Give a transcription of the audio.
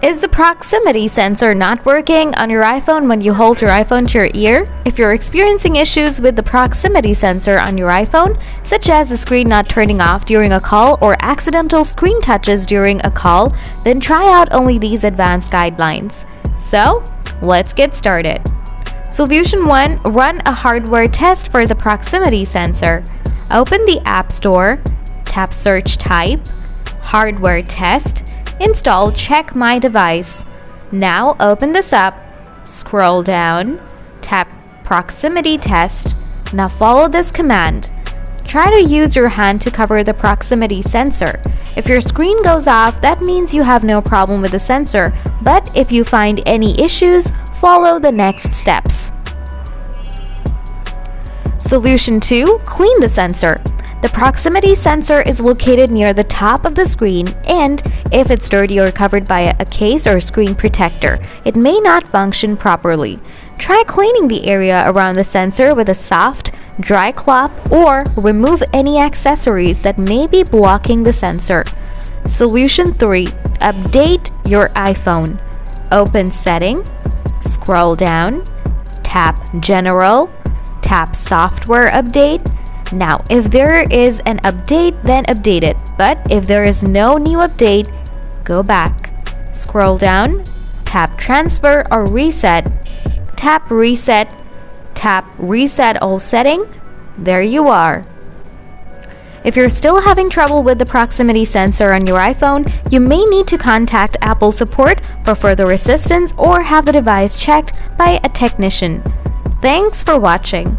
Is the proximity sensor not working on your iPhone when you hold your iPhone to your ear? If you're experiencing issues with the proximity sensor on your iPhone, such as the screen not turning off during a call or accidental screen touches during a call, then try out only these advanced guidelines. So, let's get started. Solution 1. Run a hardware test for the proximity sensor. Open the App Store, tap Search Type, Hardware Test, install Check My Device. Now open this up, scroll down, tap Proximity Test. Now follow this command. Try to use your hand to cover the proximity sensor. If your screen goes off, that means you have no problem with the sensor, but if you find any issues, follow the next steps. Solution 2. Clean the sensor. The proximity sensor is located near the top of the screen, and if it's dirty or covered by a case or screen protector, it may not function properly. Try cleaning the area around the sensor with a soft, dry cloth or remove any accessories that may be blocking the sensor. Solution 3. Update your iPhone. Open Setting, scroll down, tap General, tap Software Update. Now, if there is an update, then update it. But if there is no new update, go back. Scroll down, tap Transfer or Reset, tap Reset, tap Reset All Setting. There you are. If you're still having trouble with the proximity sensor on your iPhone, you may need to contact Apple support for further assistance or have the device checked by a technician. Thanks for watching.